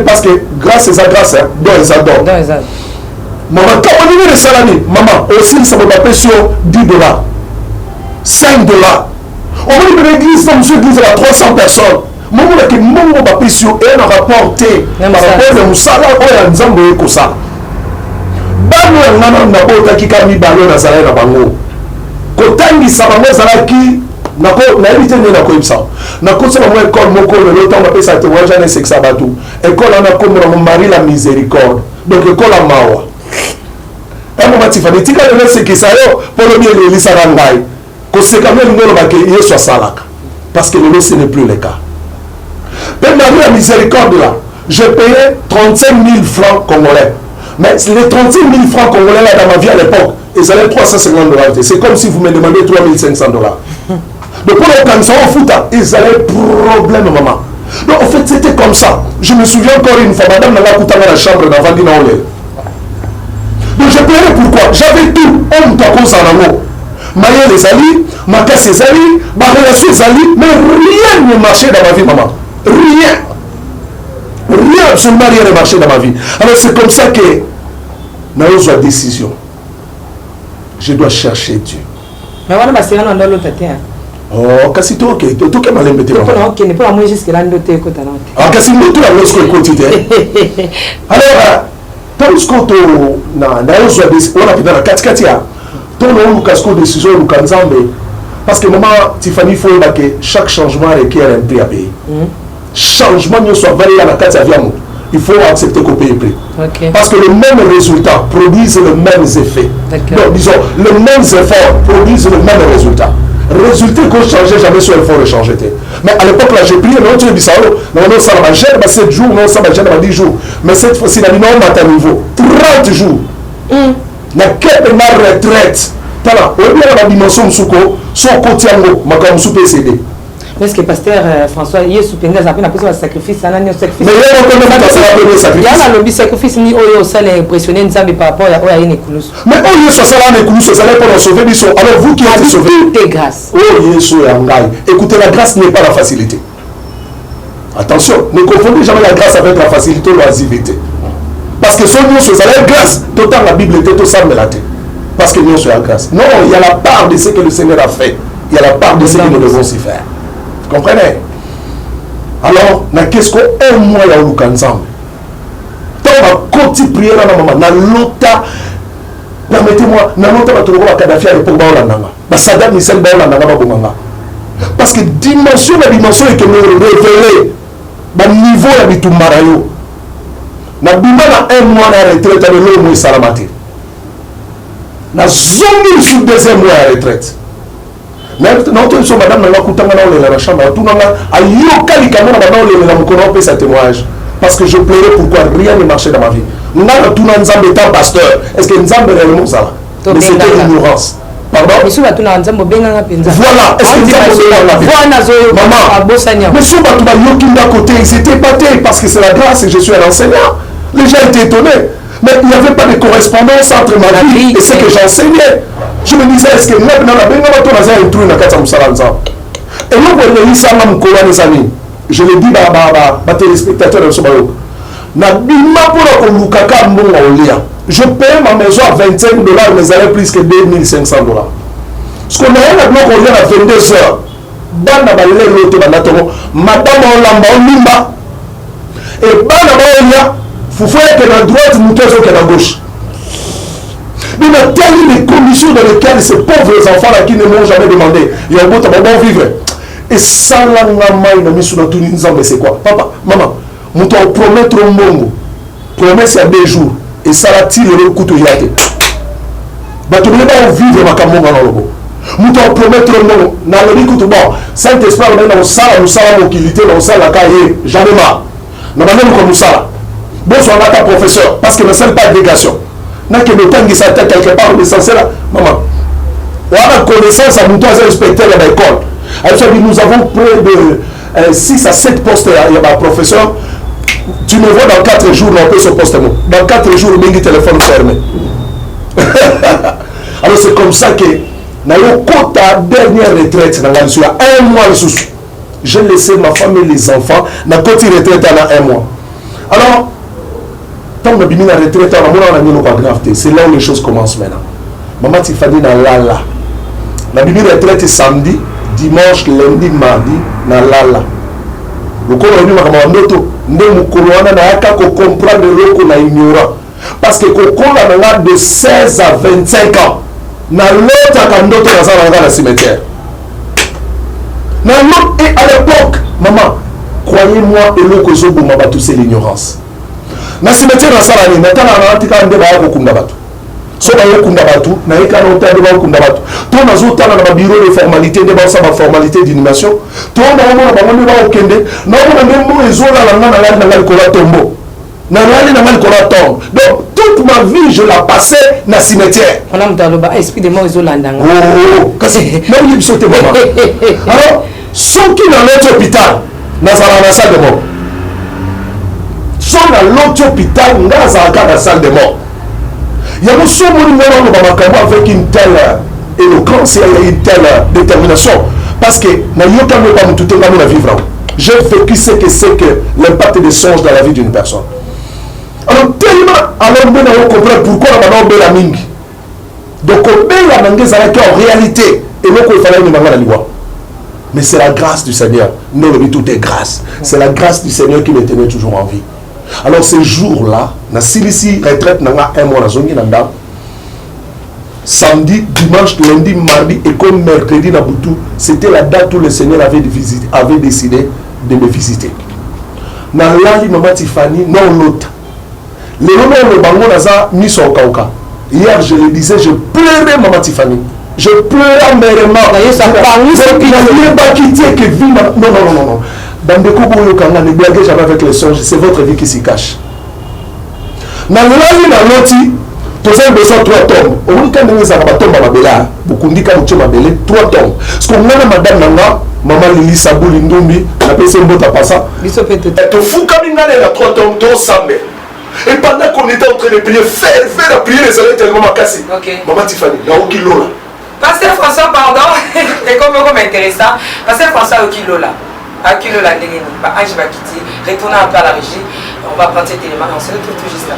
parce que grâce à sa grâce, dans les adores. Maman, quand on est le salami, maman, aussi ça va payer sur $10, $5. On va dire l'église, dans une église à 300 personnes. Maman, qui mon va payer sur un rapporté par rapport à Moussala, ou à Nzambo et Kosa. Bano nana na bota ki kami balo na zala na bango. Kotangisa bango zalaki na éviter na ko ibsa. Na ko sema mo école moko le temps on pesa te waja na sexa batu. École na ko mo Marie la miséricorde. Donc école à mawa. Et mo matifani tika le se ki sayo pour le bien le lisarangai. Ko se kamel ngolo ba ke Yesu salaka. Parce que le ce n'est plus le cas. Mais Marie la miséricorde là, je payais 35 000 francs congolais. Mais les 36 000 francs congolais là dans ma vie à l'époque, ils allaient $350. C'est comme si vous me demandez $3 500. Donc pour le cancer au foot, ils allaient problème maman. Donc en fait c'était comme ça. Je me souviens encore une fois, madame n'a pas coûté dans la chambre dans Vandina Olé. Donc je plairais pourquoi? J'avais tout, on t'a causé en amour. Mayel ezali, Makas ezali, ma relation ezali, mais rien ne marchait dans ma vie, maman. Rien. Rien, absolument rien ne marchait dans ma vie. Alors c'est comme ça que, dans une décision, je dois chercher Dieu. Mais voilà, c'est un endroit l'autre. Oh, kasi to ok, to ke malembe te. Ok, ne pas moi jusque là ndote ko ta. Ah, kasi ndote la losko écoute. Alors, tant que na ozo on a pidana katikati ya. Ton on kasko décision lu kanzambe parce que maman Tiffany faut que chaque changement requiert un prix à payer. Changement ne soit valé à la carte avion. Il faut accepter qu'on paye le prix. Okay. Parce que les mêmes résultats produisent les mêmes effets. Donc, disons, les mêmes efforts produisent le même résultat. Résultat qu'on changeait jamais sur l'effort de changer. Mais à l'époque, là, j'ai prié, non, tu dis ça, non, ça va gêner, 7 jours, non, ça va gêner, 10 jours. Mais cette fois-ci, il a dit non, on à niveau. 30 jours. Na quête ma retraite. Tala, on est dans la dimension de Souko, son côté en haut, ma comme sous PCD. Parce que pasteur François, il est soupéné, il a pris un sacrifice, il a un sacrifice. Mais il y a un sacrifice. Il y a un lobby sacrifice, ni au sol impressionné, nous avons par rapport à une écoulous. Mais au lieu de ça, là, écoulous, ça allait pour sauver, alors vous qui êtes sauvés. Tout est grâce. Oh, Yesu et Angaï. Écoutez, la grâce n'est pas la facilité. Attention, ne confondez jamais la grâce avec la facilité ou l'oisiveté. Parce que son Dieu, c'est la grâce. Tout dans la Bible était tout ça, mais la tête. Parce que Dieu, c'est la grâce. Non, il y a la part de ce que le Seigneur a fait. Il y a la part de ce que nous devons s'y faire. Vous comprenez? Alors, qu'est-ce qu'on mois il y a eu ensemble? Tant ma côté prière à maman, na lota, permettez-moi, na lota va trouver la Kadhafi à l'époque baolandanga. Ba Saddam Hussein baolandanga ba bomanga. Parce que dimension la dimension est que nous révéler ba niveau ya bitumarayo. Na bima na un mois na retraite avec l'homme salamate. Na zombi sur deuxième mois à retraite. Maintenant, madame n'a pas dans la chambre, tout le monde a eu sa témoignage. Parce que je pleurais pourquoi rien ne marchait dans ma vie. Nous avons tout le monde étant pasteur. Est-ce que nous avons réellement ça? Mais c'était l'ignorance. Pardon? Voilà. Est-ce que nous avons maman, mais si on va côté, ils étaient battés parce que c'est la grâce et je suis un enseignant. Les gens étaient étonnés. Mais il n'y avait pas de correspondance entre ma vie et ce que j'enseignais. Je me disais, est-ce que moi, je le dis à téléspectateurs de Sobayo. Je paye ma maison à 25$, mais ça plus que $2,500. Ce qu'on a maintenant qu'on vient à 22 heures. Madame Olamba, et Bana il faut que la droite nous que la gauche. Mais il y a tellement de conditions dans lesquelles ces pauvres enfants-là qui ne m'ont jamais demandé, il y a un beau tabac vivre. Et ça, là, c'est quoi? Papa, maman, nous t'en promettre au monde. Promesse à 2 jours. Et ça, là, tire le coup de yate. Bah, tu ne peux pas vivre ma camonga dans le beau. Nous t'en promettre au monde. Dans le coup de bon, Saint-Esprit, on est dans le salle, nous sommes en mobilité, dans le salle, la cahier, jamais marre. Nous avons comme ça. Bonsoir à ta professeur, parce que ne sert pas délégation. N'a que le temps qui s'attend quelque part, l'essentiel là, maman. On a connaissance à nous tous inspecteurs à l'école. Nous avons près de 6 à 7 postes. Il y a un professeur. Tu me vois dans 4 jours, on peut ce poste. Dans 4 jours, le téléphone fermé. Alors c'est comme ça que, dans le compte à dernière retraite, dans la 1 mois, j'ai laissé ma femme et les enfants, dans le côté retraite, dans 1 mois. Alors, tant que je suis retraité, c'est là où les choses commencent maintenant. Maman Tiffany na lala. La bibi retraite samedi, dimanche, lundi, mardi, na lala. Le corps est venu à Ndoto. Ndemukouana na yaka ko comprendre loko na ignorant. Parce que Kokon a de 16 à 25 ans. Na l'autre à Ndoto dans la cimetière. Na l'autre et à l'époque, maman, croyez-moi, et le Kozo Boumabatu, c'est l'ignorance. Na cimetière na salani natana na antika ndeba yako kunda batu so ba yokunda batu na eka no tande ba kunda batu to na zotana na bureau de formalité ndeba sa ba formalité d'inhumation to na mo ba mo ba okende na mo na mo ezola la na ngal ko la tombo na ngali na ngal ko la tombe. Donc toute ma vie je la passais na cimetière. On a mtalo ba esprit de mort ezola ndanga. Oh kasi na ni bisote maman. Alors ceux qui dans notre hôpital na salle de mort. Sont dans l'autre hôpital, dans la salle de mort. Il y a beaucoup de gens avec une telle éloquence et une telle détermination. Parce que j'ai vécu ce que c'est que l'impact des songes dans la vie d'une personne. Alors tellement, alors on comprend pourquoi on a la mingi. Donc on la mangue en réalité et donc il fallait nous la loi. Mais c'est la grâce du Seigneur. Non, tout est grâce. C'est la grâce du Seigneur qui me tenait toujours en vie. Alors ces jours-là, na silisi retraite nanga un mois na zongi na ndam. Samedi, dimanche, lundi, mardi et comme mercredi na Boutou, c'était la date où le Seigneur avait décidé de me visiter. Na lali maman Tiffany non l'autre. Le moment où le bango naza mis au kauka. Hier je le disais, je pleurais maman Tiffany. Je pleurais amèrement. D'ailleurs ça parmi ce qui n'a pas quitté que vie. Non. Dans des coups où ne blaguez jamais avec les songes, c'est votre vie qui s'y cache. Na lali na loti. Tous les besoin 3 tombes. Au moins, quand nous avons tombé à Mabela, beaucoup de gens ont Mabela, 3 tombes. Parce qu'on a madame Nanga, maman Lili Sabou Lindombi, la personne qui a passé. Tu fous comme il y a 3 tombes, 2 sambe. Et pendant qu'on était en train de prier, faire la prière, les oreilles tellement cassées. Maman Tiffany, il y a aucun lot là. Pasteur François, pardon, et comme intéressant, Pasteur François, aucun lot là. Aucun lot là, Ange va quitter, retourner un peu à la régie. On va prendre cet élément et on se retrouve tout juste là.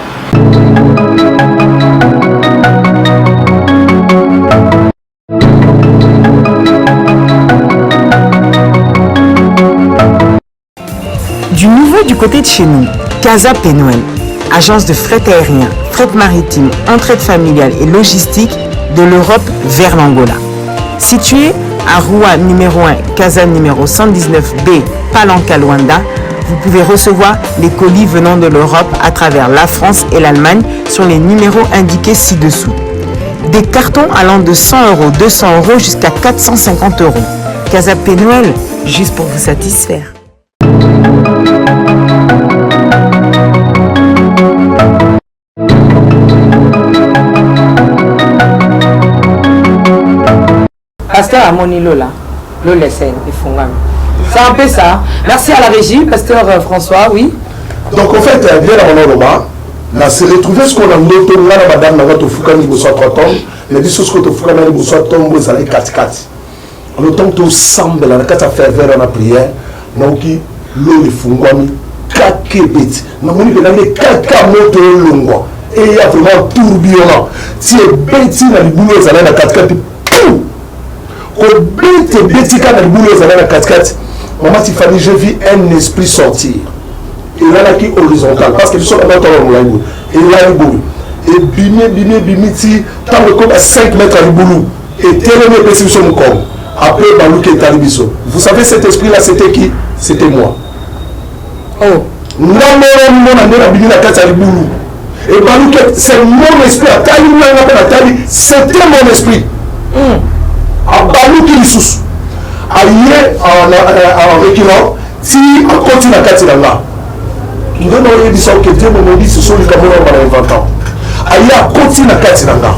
Du nouveau du côté de chez nous, Casa Pénoël, agence de fret aérien, fret maritime, entraide familiale et logistique de l'Europe vers l'Angola. Situé à Roua numéro 1, Casa numéro 119B, Palanca Luanda, vous pouvez recevoir les colis venant de l'Europe à travers la France et l'Allemagne sur les numéros indiqués ci-dessous. Des cartons allant de 100 €, 200 € jusqu'à 450 €. Casa Pénoël, juste pour vous satisfaire. Pasteur Amoni Lola, Lola Sen, les Fongam. C'est un peu ça. Merci à la régie, Pasteur François, oui. Donc en fait, bien à mon Roma, on s'est retrouvé ce qu'on a mis au la madame Nagato Fukani Boussoa 3 tombes, mais dit ce que Fukani Boussoa tombe, vous allez 4-4. En autant que tout semble, la carte à faire vers la prière, donc l'eau de Fungwami, 4 kébits, nous avons dit 4 motos longues. Et il y a vraiment tourbillonnant. Si les bêtis dans les boulots, vous allez à 4-4, quand bêtis dans les boulots, vous allez à 4-4, maman Tiffany, je vis un esprit sortir. Et là, qui est horizontal, parce que nous sommes dans le monde. Et là, il et bimé, tant le corps à 5 mètres à l'Iboulou. Et tellement de personnes sont comme. Après, Balou qui est à l'Ibiso. Vous savez, cet esprit-là, c'était qui? C'était moi. Oh. Non, et Balou, c'est mon esprit. C'était mon esprit. À Balou qui est sous. Aïe, en reculant, si on continue à Katilanga. Nous avons dit que Dieu m'a dit que ce sont les Camerounais pendant 20 ans. Aïe, continue à Katilanga.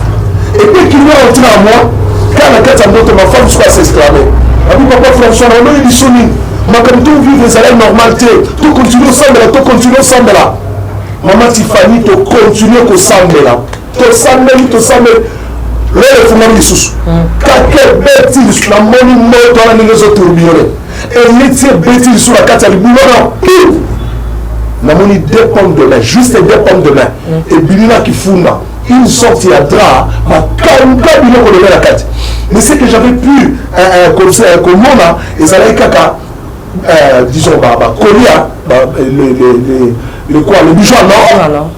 Et puis qu'il va rentrer à moi, quand la Katilanga, ma femme soit s'exclamer. A dit, papa François, on a dit Sony. Mais comme tout vivre, les allées normalité, tout continue ensemble là, tout continue ensemble là. Maman Tiffany, tu continues ensemble là. Tu ensemble. Là, il faut m'en sous. Quelques bêtises, la monnaie morte dans la négociation tourbillonnée. Et métier bêtises sur la carte, elle boule là. La monnaie dépend de main, juste des pommes de main. Et Bilina qui fout là, une sortie à drap, ma caramba Bilina qu'on met la carte. Mais c'est que j'avais pu, comme ça, comme moi, et ça allait caca, disons, Kolia, le quoi, le bijou à l'or.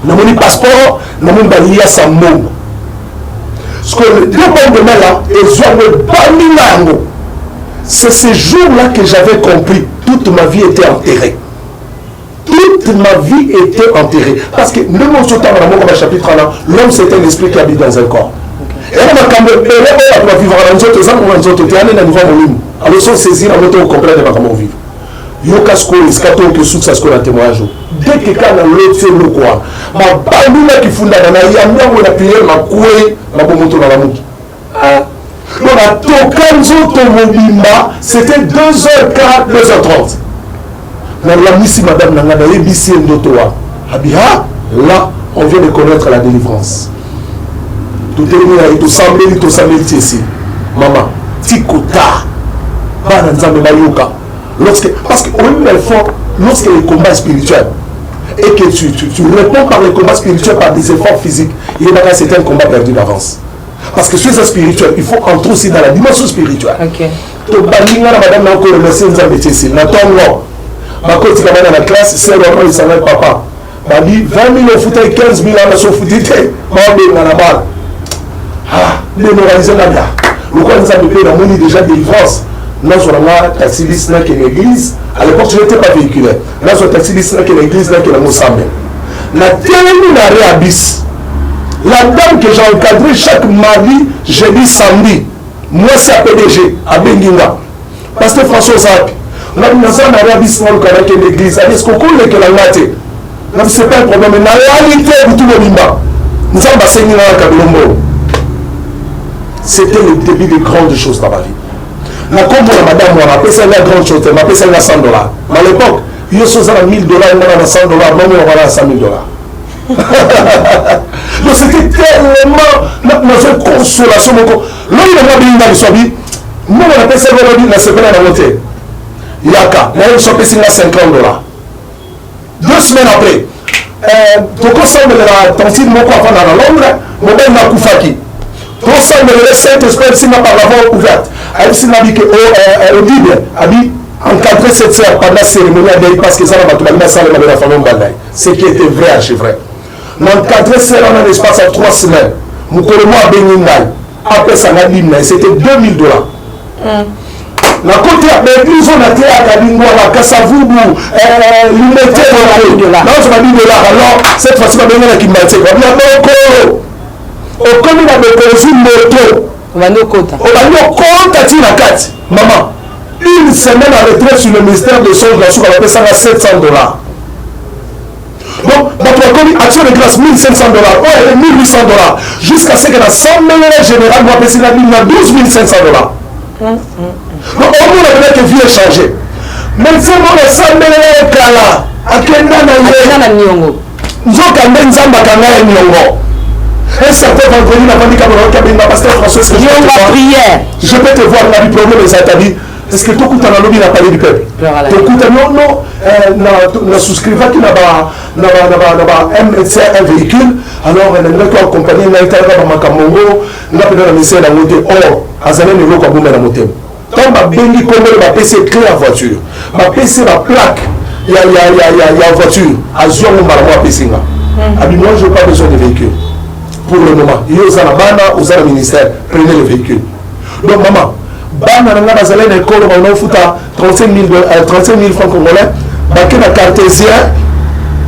La monnaie passeport, la monnaie balia sa môme. Parce que les deux pommes de main là, ils ont le bamilango. C'est ce jour-là que j'avais compris, toute ma vie était enterrée. Toute ma vie était enterrée. Parce que même au sautant dans le chapitre 1, l'homme c'est un esprit qui habite dans un corps. Et on a quand même vivre dans les autres, tu es allé dans le volume. Alors sans saisir, on va comprendre comment vivre. Yokasko, Iskato, Kesuksa, ce qu'on a témoignage. Dès que quand on a l'autre fait le quoi, ma bamina qui fonda dans la yamia où on a prié, ma koué, ma bomoto dans la mouki. Donc à Tokanzo Tomobimba, c'était 2h40, 2h30. Dans la missi madame Nangada, et Bissi Ndotoa. Abiha, là, on vient de connaître la délivrance. tout est tout semblé ici. Maman, tikota, bana nzambe bayoka. Parce que lorsque les combats spirituels et que tu réponds par les combats spirituels par des efforts physiques, il est d'accord, c'est un combat perdu d'avance. Parce que sur ce spirituel, il faut entrer aussi dans la dimension spirituelle. Ok. Donc, madame, n'a encore remercié Nzambe ici. N'attends ma côté dans la classe, c'est le roi, il s'en papa. Il dit 20 000 au foot et 15 000 à la soufouté. Ah, démoralisé là. Le quoi nous a payé la monnaie déjà délivrance. Nous avons un taxiliste qui est l'église. À l'époque, je n'étais pas véhiculaire. Nous avons un taxiliste qui est l'église qui est la Moussambe. La télé n'a rien à bis. La dame que j'ai encadrée chaque mardi, jeudi, samedi, moi c'est à PDG, à Benginga. Pasteur François Zap. On a dit que nous avons bis dans l'église. Est-ce qu'on connaît que la naté? Ce n'est pas un problème. Mais la réalité de tout le monde, nous avons passé une heure à Kabilombo. C'était le début des grandes choses dans ma vie. La combo de madame, on a appelé ça une grande chose, on a appelé ça $100. Mais à l'époque, il y a $1,000, on a $100, moi on a $100,000. Donc c'était tellement notre consolation. Là, il y a une dans le sobi. Nous, on appelle ça la semaine à la montée. Yaka, là, ils sont payés $50. 2 semaines après, donc on semble la tantine moko avant dans Londres, mon bel Nakoufaki. On semble le Saint-Esprit s'il n'a pas la voie ouverte. Elle s'il n'a dit que au Bible a dit encadrer cette sœur pendant la cérémonie parce que ça n'a pas tout la salle de la famille Mbalaï. Ce qui était vrai, c'est vrai. L'encadrer cette sœur en un espace à 3 semaines. Nous connaissons à Beningal. Après ça, c'était $2,000. La côté de l'église, on a été à Kalingwa, à Kassavubu, l'unité de là. Non, je m'ai dit $. Alors, cette fois-ci, on va venir à Kimbaté. On va venir au commun de moto. On va nous compter. On va nous compter la carte. Maman, une semaine à retraite sur le ministère de Songe, on va payer ça à $700. Donc, notre commis action de grâce $1,500, ouais, $1,800. Jusqu'à ce que la Assemblée générale va payer ça à $12,500. Donc, au moins, on a que vie est changée. Mais c'est bon, l'Assemblée générale, à quel moment nous avons un certain vendredi, la famille Cameroun, pasteur François, je peux te voir, on a du problème, les États-Unis. Est-ce que tout le monde n'a pas parlé du peuple? Tout le monde n'a souscrit qui n'a pas un véhicule. Alors, on a accompagné un État de Makamongo, on a pris la mission à la montée. Or, à Zanen, on a pris la montée. Quand on a béni comme on a PC clé à voiture, on a PC la plaque, il y a voiture, à Zion, on a PC. Moi, je n'ai pas besoin de véhicule. Pour le moment, il y a aux ministère, prenez le véhicule. Donc, maman, bana na ngana zalé école on a foutu 35 000 francs congolais, baké na cartésien.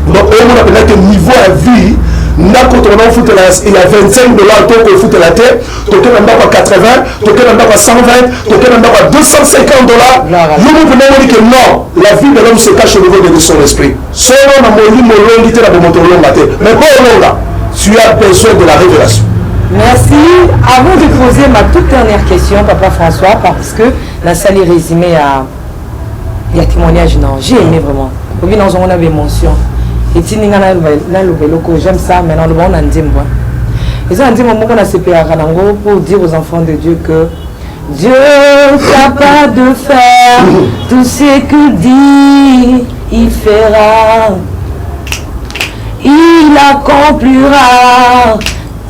Donc, on a peut-être niveau à vie. Quand on a foutu il y a $25 qu'on fout la tête, on a 80, on a 120, on a 250 $. Nous pouvons dire que non, la vie de l'homme se cache au niveau de son esprit. Selon la molie, mais bon, là. Tu as besoin de la révélation. Merci. Avant de poser ma toute dernière question, Papa François, parce que la salle est résumée à... Il y a témoignage, non. J'ai aimé vraiment. Oui, nous avons une émotion. Et si nous avons j'aime ça, mais nous avons un dîme. Et ça, on dit qu'on a CPA pour dire aux enfants de Dieu que Dieu est capable de faire tout ce qu'il dit, il fera. Il accomplira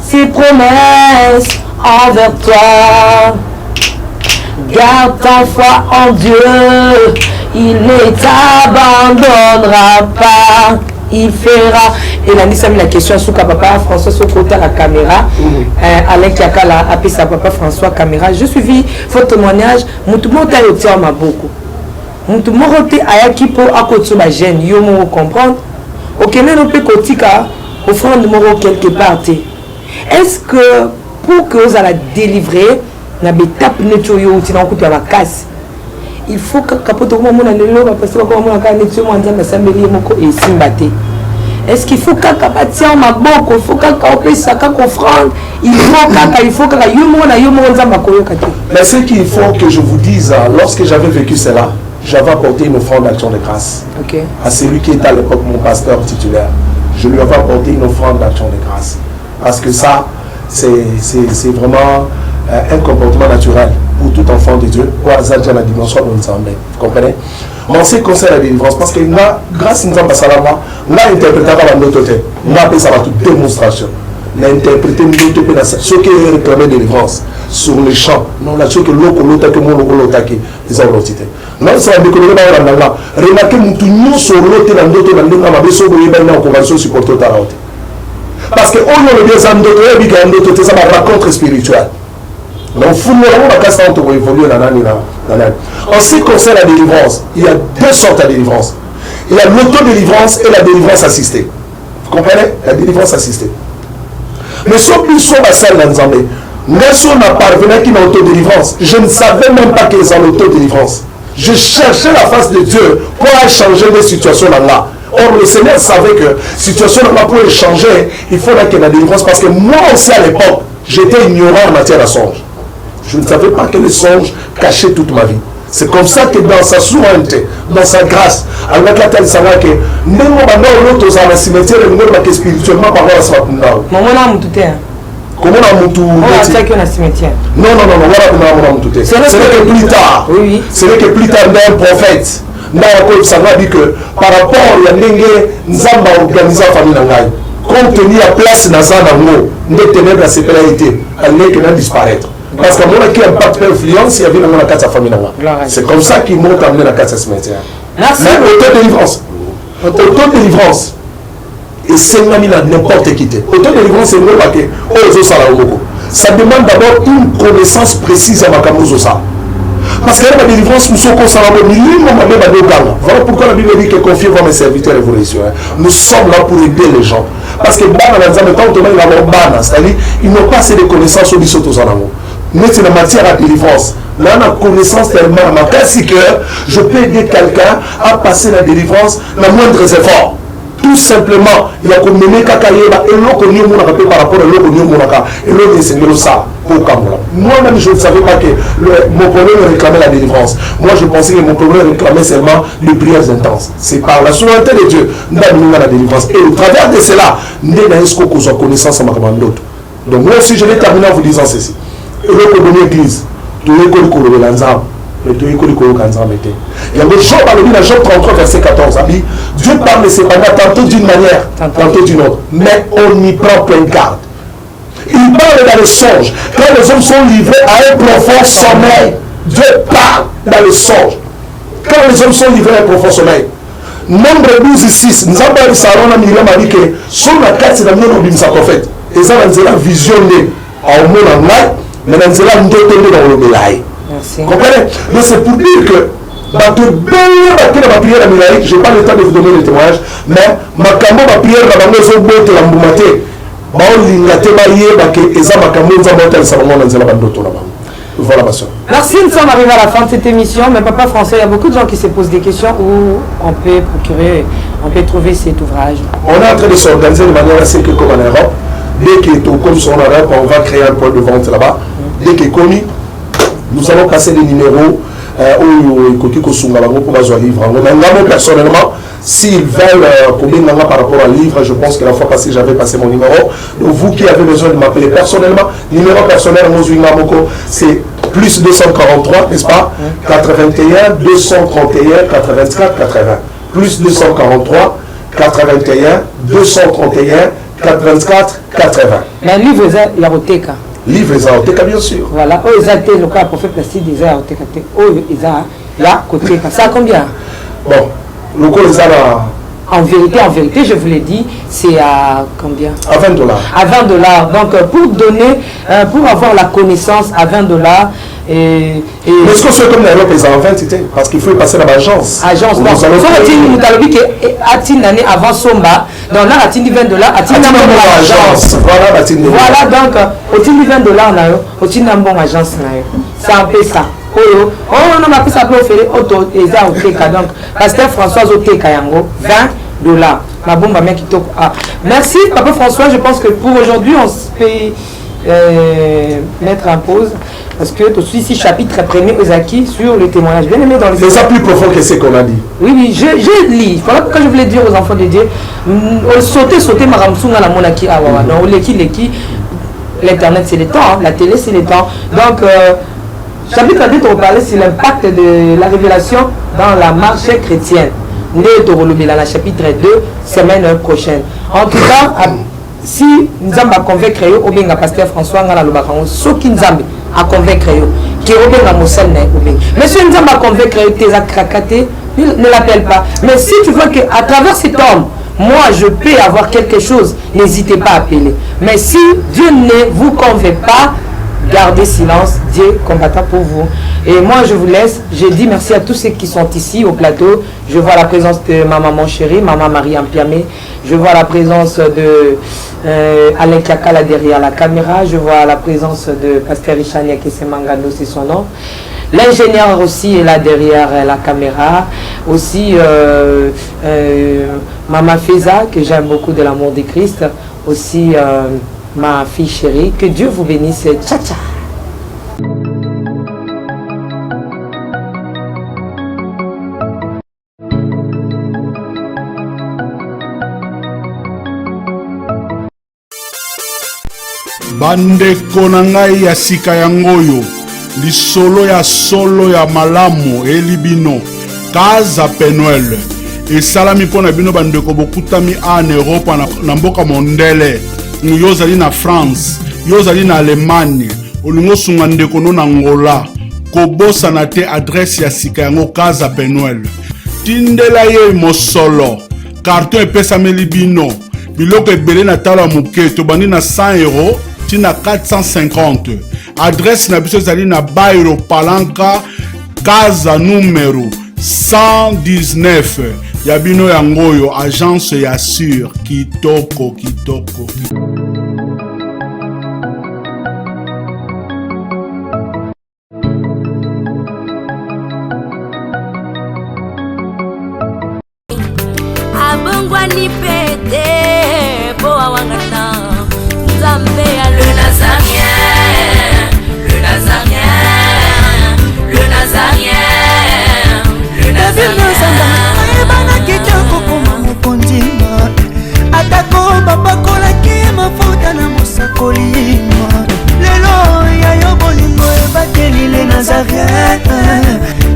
ses promesses envers toi. Garde ta foi en Dieu, il ne t'abandonnera pas. Il fera. Et là, nous avons la question sur papa François sur côté à la caméra. Alain Kiakala a appelé sa papa François caméra. Je suivi votre témoignage. Tout le monde a été à ma beaucoup. Tout le monde a été à qui pour à côté de la gêne. Yo me comprendre. Ok, mais on peut kotika offrande numéro quelque part. Est-ce que pour que vous allez délivrer, na betap neto yo tina okuta la casse, il faut que kapoto ko mona lelo parce que ko mona ka neto mo nzamba sambeli moko e simbate. Est-ce qu'il faut kaka batia maboko, il faut kaka opesa kaka offrande, il faut kaka yo mo nzamba ko yo kati. Mais ce qu'il faut que je vous dise, lorsque j'avais vécu cela, j'avais apporté une offrande d'action de grâce à celui qui était à l'époque mon pasteur titulaire. Je lui avais apporté une offrande d'action de grâce. Parce que ça, c'est vraiment un comportement naturel pour tout enfant de Dieu. La dimension de l'ensemble. Vous comprenez? Mais en ce qui concerne la délivrance, parce que grâce à nous, on a interprété la nototé. On a appelé ça toute démonstration. On a interprété ce qui est réclamé délivrance sur les champs. Non, là, ce que l'eau, que mon logo, les identités. Non, ça va découvrir dans la remarquez, nous tous sur l'autre, dans d'autres, dans d'autres, dans d'autres, convention supporter ta route. Parce que on a des andotés, ça va rencontre spirituelle. Donc, on évoluer en ce qui concerne la délivrance, il y a deux sortes de délivrance. Il y a l'autodélivrance et la délivrance assistée. Vous comprenez? La délivrance assistée. Mais si on sont à salle d'ensemble, si on a parvenu qui n'a autodélivrance, je ne savais même pas qu'ils ont l'autodélivrance. Je cherchais la face de Dieu pour changer les situations là. Or, le Seigneur savait que situation là pour changer, il faut qu'il y ait la délivrance. Parce que moi aussi à l'époque, j'étais ignorant en matière de songe. Je ne savais pas que les songes cachaient toute ma vie. C'est comme ça que dans sa souveraineté, dans sa grâce, avec la telle savoir que nous avons l'autre dans le cimetière et nous avons spirituellement par rapport à ça. Comment on a tout comment on a tout cimetière? Non, voilà comment on a tout. C'est que plus tard, c'est que plus tard, d'un prophète, ça va dire que par rapport à Nzamba organisé la famille Nangaï, compte tenu la place dans nos ténèbres à séparité, elle n'est que de disparaître. Parce que moi qui a pas d'influence, il y avait dans la carte famille. C'est comme ça qu'ils m'ont amené la carte cimetière. Merci. Autodélivrance. Autodélivrance. Et c'est n'importe qui. Autodélivrance, c'est le paquet. Ça demande d'abord une connaissance précise à ma camozosa. Parce que la délivrance, nous sommes voilà pourquoi la Bible dit que confiez-vous à mes serviteurs et vos réussirez. Nous sommes là pour aider les gens. Parce que c'est-à-dire ils n'ont pas assez de connaissances au bisoto. Mais c'est la matière à délivrance. Là, on a connaissance tellement si que je peux aider quelqu'un à passer la délivrance dans moindre effort. Tout simplement, il y a comme mener Kakayeba et l'eau connu par rapport à l'eau connu et l'eau de ça pour Kamola. Moi-même, je ne savais pas que mon problème réclamait la délivrance. Moi, je pensais que mon problème réclamait seulement les prières intenses. C'est par la souveraineté de Dieu nous avons la délivrance. Et au travers de cela, nous avons connaissance à ma commande d'autres. Donc, moi aussi, je vais terminer en vous disant ceci. L'église, tout l'école de l'ensemble. Mais tout l'école de l'ensemble. Il y a des Job 33, verset 14. Dieu parle cependant tantôt d'une manière, tantôt d'une autre. Mais on y prend plein garde. Il parle dans le songe. Quand les hommes sont livrés à un profond sommeil, Dieu parle dans le songe. Quand les hommes sont livrés à un profond sommeil. Nombre 12 et 6, nous avons dit ça, on a dit que sur la carte, c'est la même prophète. Et ça, c'est la vision de mais dans cela, nous devons tomber dans le mélaï. Comprenez? Mais c'est pour dire que dans toute belle ma prière à Milaï, je n'ai pas le temps de vous donner le témoignage, mais ma prière à la maison de la Mboumate, voilà, ma soeur. Merci, nous sommes arrivés à la fin de cette émission. Mais Papa François, il y a beaucoup de gens qui se posent des questions où on peut procurer, on peut trouver cet ouvrage. On est en train de s'organiser de manière assez que comme en Europe. Dès qu'il est comme son Europe, on va créer un point de vente là-bas. Dès qu'il est commis, nous allons passer les numéros pour livre. Moi, personnellement, s'ils veulent combien par rapport à livre, je pense que la fois passée, j'avais passé mon numéro. Donc, vous qui avez besoin de m'appeler personnellement, numéro personnel, c'est plus 243, n'est-ce pas? 81 231 84 80. Plus 243 81 231 84 80. Mais livre, il y a Oteka. Livre, il y a bien sûr. Voilà, ils ont été le cas pour faire placer des airs Oteka. Ils ont là, Oteka. Ça combien? Bon, le coup, ils ont en vérité, je vous l'ai dit, c'est à combien? À 20 $. À 20 $. Donc, pour donner, pour avoir la connaissance à 20 $. Mais est-ce qu'on fait comme l'Europe, ils ont 20 $? Parce qu'il faut passer dans l'agence. Agence, donc, si on dit que une année avant Somba, donc là, à 20 $, à agence. Voilà, donc, au 20 $, on a une bonne agence. C'est un peu ça. Oh, on a pu s'appeler auto et ça au TK. Donc, Pasteur François au TK Yango, 20 $. Ma bombe mec qui toque. Merci, Papa François. Je pense que pour aujourd'hui, on peut mettre en pause. Parce que tout ceci, chapitre premier aux acquis sur le témoignage. Bien aimé dans les. C'est ça plus profond que ce qu'on a dit. Oui, je lis. Voilà pourquoi je voulais dire aux enfants de Dieu. Sauter, ma ramsouna la monaki awawa. Non, leki. l'internet c'est le temps, hein. La télé c'est le temps. Donc, chapitre 2, on parlait sur l'impact de la révélation dans la marche chrétienne. Nous dans la chapitre 2, semaine prochaine. En tout cas, si nous avons convaincre, ou bien pasteur François, ce qui nous a convaincre, qui est mais si nous avons convaincre, tes accracatés, ne l'appelle pas. Mais si tu vois qu'à travers cet homme, moi je peux avoir quelque chose, n'hésitez pas à appeler. Mais si Dieu ne vous convainc pas, gardez silence, Dieu combattra pour vous. Et moi je vous laisse, je dis merci à tous ceux qui sont ici au plateau. Je vois la présence de ma maman chérie, maman Marie Ampiamé. Je vois la présence de Alain Kakala derrière la caméra. Je vois la présence de Pasteur Richania Kesemangano, c'est son nom. L'ingénieur aussi est là derrière la caméra. Aussi Maman Feza, que j'aime beaucoup de l'amour de Christ. Aussi ma fille chérie. Que Dieu vous bénisse. Ciao, ciao. bandeko na ngai ya sika yango oyo lisolo ya solo ya malamu elibino Casa Penuel esalami mpona bino bandeko bokutami en Europe na mboka mondele yo ozali na France yo ozali na Allemagne olingo osunga ndeko no na Angola kobosana te adresse ya sika yango Casa Penuel tindela ye mosolo carton epesameli bino biloko ebele na talo ya moke tobandi na 100 € tina 450. Adresse na biso ezali na Bairo Palanca Casa numéro 119 ya bino yango oyo agence ya sur kitoko. Abongwani pete po awangana Nzambe ya le Nazarien, le Nazarien, le Nazarien, le Nazarien. Ebana kitoko koma mokondima atako babakolaki mafuta na mosakolima lelo ya yo bolingo ebateli le Nazarien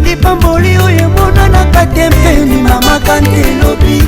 lipamboli oyo emonanaka te mpeni mama kandelobi